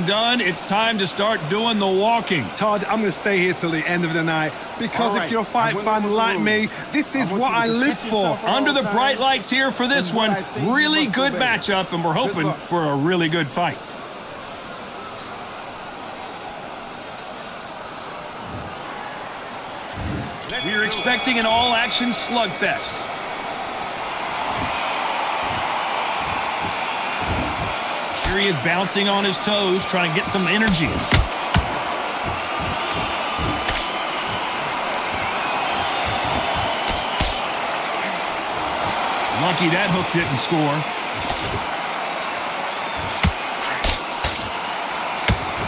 and done, it's time to start doing the walking. Todd, I'm going to stay here till the end of the night because if you're a fight fan like me, this is what I live for. Under the bright lights here for this one. Really good matchup, and we're hoping for a really good fight. We're expecting an all-action slugfest. Here he is bouncing on his toes, trying to get some energy. Lucky that hook didn't score.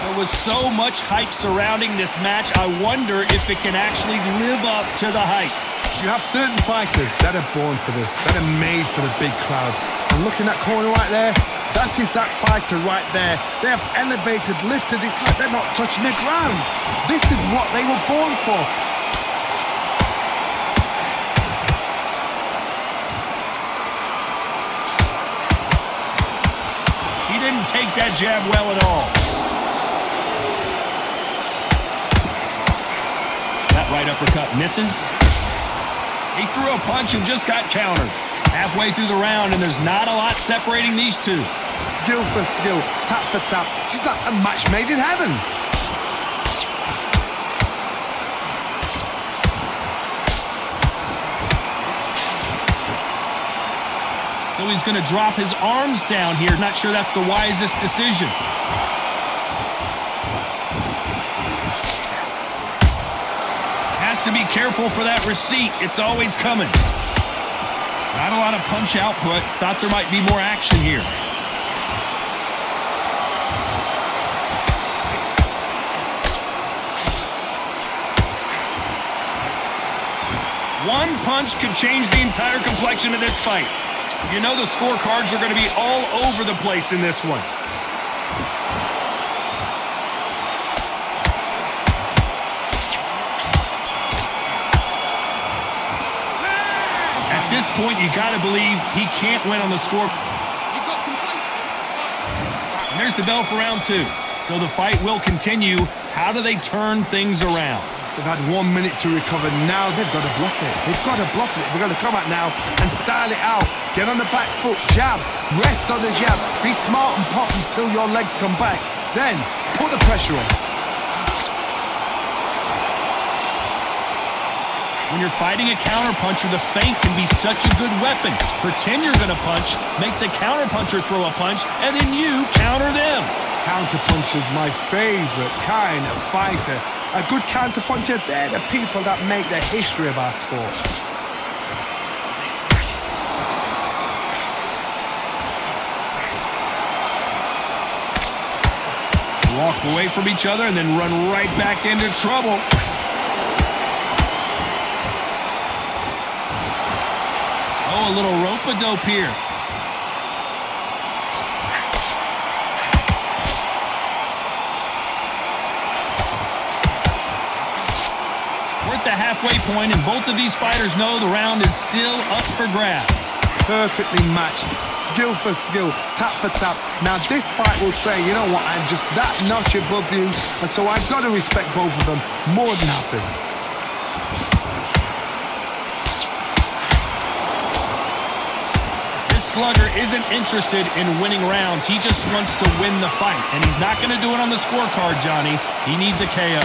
There was so much hype surrounding this match, I wonder if it can actually live up to the hype. You have certain fighters that are born for this, that are made for the big crowd. And look in that corner right there, that is that fighter right there. They have elevated, lifted, it's like they're not touching the ground. This is what they were born for. He didn't take that jab well at all. That right uppercut misses. He threw a punch and just got countered. Halfway through the round, and there's not a lot separating these two. Skill for skill, tap for tap. She's like a match made in heaven. So he's going to drop his arms down here. Not sure that's the wisest decision. Has to be careful for that receipt. It's always coming. Not a lot of punch output. Thought there might be more action here. One punch could change the entire complexion of this fight. You know the scorecards are going to be all over the place in this one. At this point, you got to believe he can't win on the score. And there's the bell for round two. So the fight will continue. How do they turn things around? They've had 1 minute to recover. Now they've got to bluff it. They've got to bluff it. They've got to come out now and style it out. Get on the back foot, jab, rest on the jab. Be smart and pop until your legs come back. Then put the pressure on. When you're fighting a counterpuncher, the feint can be such a good weapon. Pretend you're going to punch, make the counterpuncher throw a punch, and then you counter them. Counterpuncher's my favorite kind of fighter. A good counterpuncher, they're the people that make the history of our sport. Walk away from each other and then run right back into trouble. Oh, a little rope-a-dope here. The halfway point, and both of these fighters know the round is still up for grabs. Perfectly matched, skill for skill, tap for tap. Now this fight will say, you know what, I'm just that notch above you, and so I've got to respect both of them more than happy. This slugger isn't interested in winning rounds. He just wants to win the fight, and he's not going to do it on the scorecard, Johnny. He needs a KO.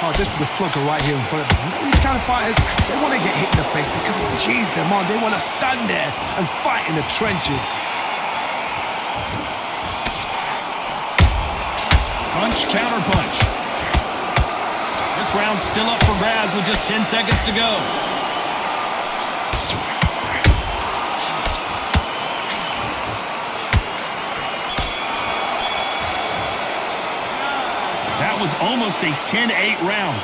Oh, this is a slugger right here in front of them. These kind of fighters, they want to get hit in the face because it cheers them on. They want to stand there and fight in the trenches. Punch, counter punch. This round's still up for grabs with just 10 seconds to go. That was almost a 10-8 round.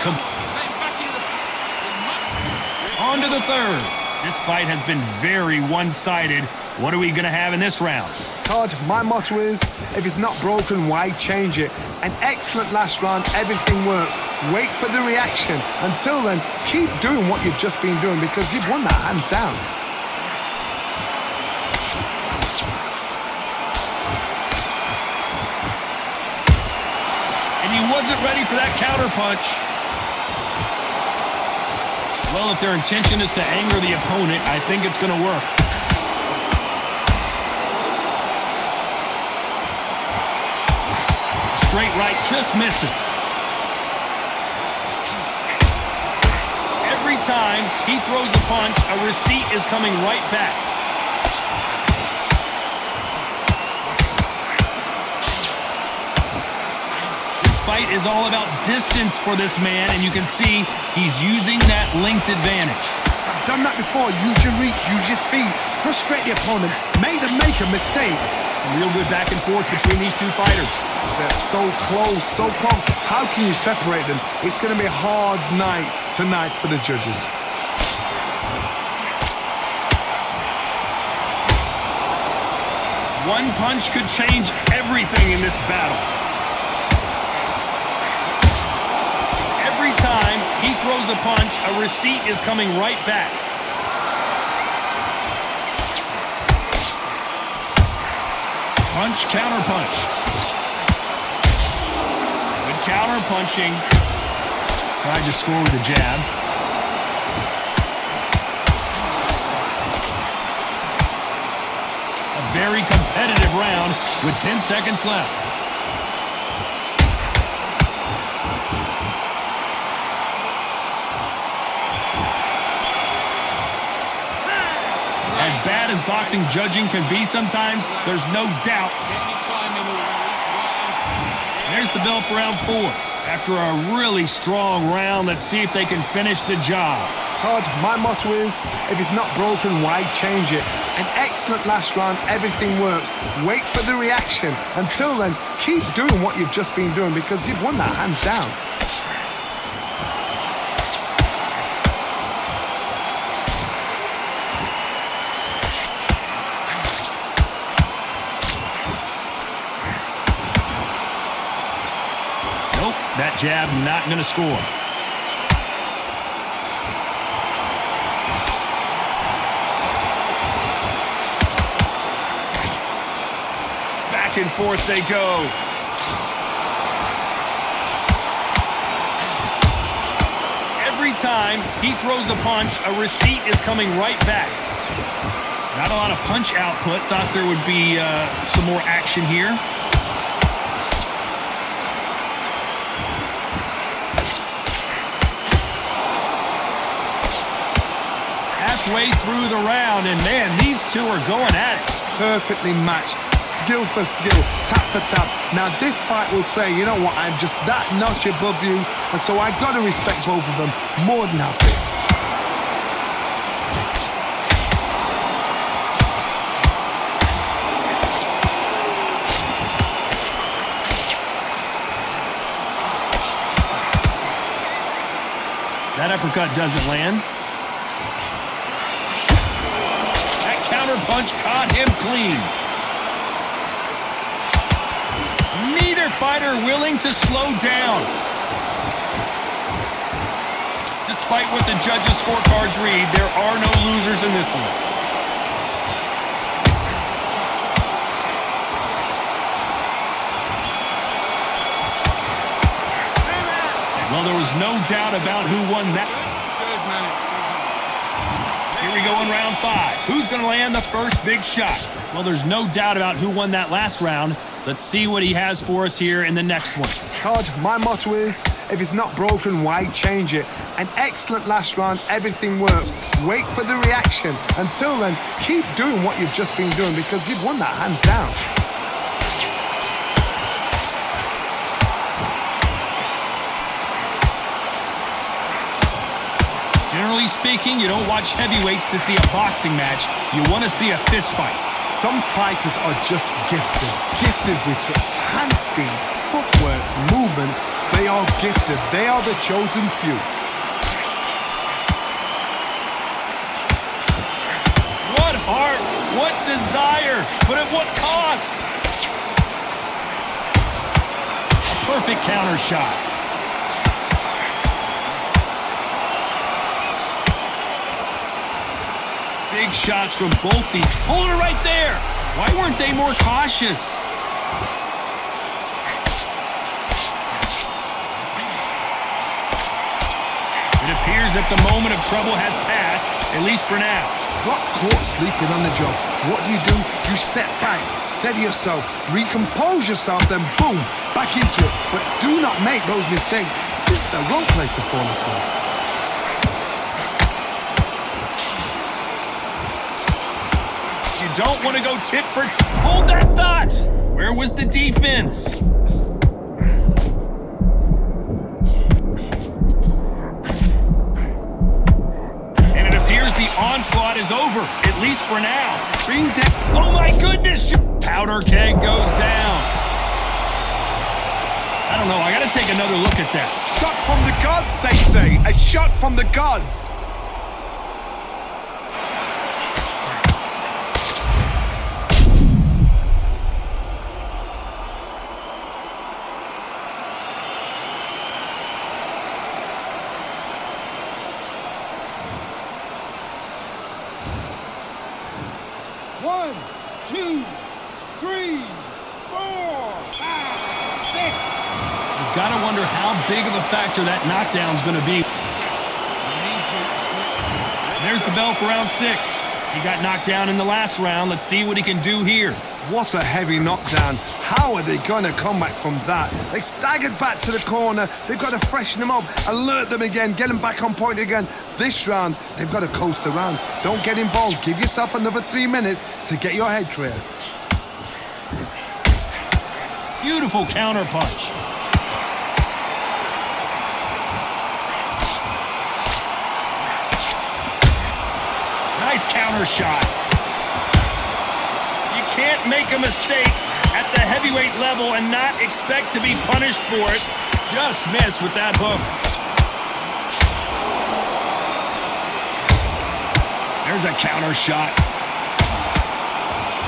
On to the third. This fight has been very one-sided. What are we going to have in this round? Todd, my motto is, if it's not broken, why change it? An excellent last round, everything works. Wait for the reaction. Until then, keep doing what you've just been doing because you've won that hands down. And he wasn't ready for that counter punch. Well, if their intention is to anger the opponent, I think it's going to work. Straight right just misses. Every time he throws a punch, a receipt is coming right back. This fight is all about distance for this man, and you can see he's using that length advantage. I've done that before. Use your reach, use your speed. Frustrate the opponent. Make them make a mistake. Some real good back and forth between these two fighters. They're so close, so close. How can you separate them? It's going to be a hard night tonight for the judges. One punch could change everything in this battle. Every time he throws a punch, a receipt is coming right back. Punch, counter punch. Good counter punching. Tried to score with a jab. A very competitive round with 10 seconds left. As bad as boxing judging can be sometimes, there's no doubt. There's the bell for round 4. After a really strong round, let's see if they can finish the job. Todd, my motto is, if it's not broken, why change it? An excellent last round, everything works. Wait for the reaction. Until then, keep doing what you've just been doing because you've won that hands down. That jab not going to score. Back and forth they go. Every time he throws a punch, a receipt is coming right back. Not a lot of punch output. Thought there would be some more action here. Halfway through the round, and man, these two are going at it. Perfectly matched, skill for skill, tap for tap. Now this fight will say, you know what, I'm just that notch above you, and so I've got to respect both of them. More than happy. That uppercut doesn't land. Punch caught him clean. Neither fighter willing to slow down. Despite what the judges' scorecards read, there are no losers in this one. Well, there was no doubt about who won that. Here we go in round 5. Who's going to land the first big shot? Well, there's no doubt about who won that last round. Let's see what he has for us here in the next one. Todd, my motto is, if it's not broken, why change it? An excellent last round, everything works. Wait for the reaction. Until then, keep doing what you've just been doing because you've won that hands down. Generally speaking, you don't watch heavyweights to see a boxing match. You want to see a fist fight. Some fighters are just gifted with such hand speed, footwork, movement. They are gifted. They are the chosen few. What heart, what desire, but at what cost? A perfect counter shot. Big shots from both these. Hold it right there. Why weren't they more cautious? that the moment of trouble has passed, at least for now. Got caught sleeping on the job. What do? You step back, steady yourself, recompose yourself, then boom, back into it. But do not make those mistakes. This is the wrong place to fall asleep. You don't want to go tit for tat. Hold that thought! Where was the defense? And it appears the onslaught is over, at least for now. Oh my goodness! Powder keg goes down. I don't know, I gotta take another look at that. Shot from the gods, they say. A shot from the gods. One, two, three, four, five, six. You gotta wonder how big of a factor that knockdown's gonna be. There's the bell for round 6. He got knocked down in the last round. Let's see what he can do here. What a heavy knockdown. How are they going to come back from that? They staggered back to the corner. They've got to freshen them up, alert them again, get them back on point again. This round, they've got to coast around. Don't get involved. Give yourself another 3 minutes to get your head clear. Beautiful counter punch. Nice counter shot. You can't make a mistake at the heavyweight level and not expect to be punished for it. Just miss with that hook. There's a counter shot.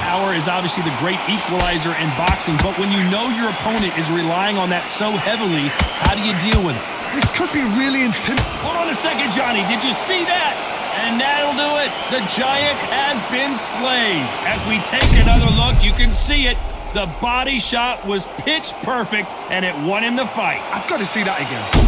Power is obviously the great equalizer in boxing, but when you know your opponent is relying on that so heavily, how do you deal with it? This could be really intimidating. Hold on a second, Johnny. Did you see that? And that'll do it. The giant has been slain. As we take another look, you can see it. The body shot was pitch perfect, and it won him the fight. I've got to see that again.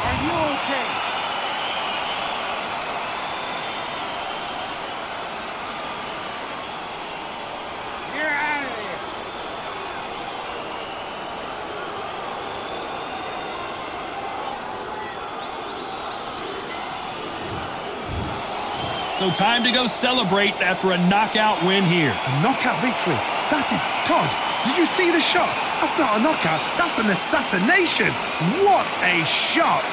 Are you okay? You're out of here. So time to go celebrate after a knockout win here. A knockout victory. That is Todd. Did you see the shot? That's not a knockout. That's an assassination. What a shot.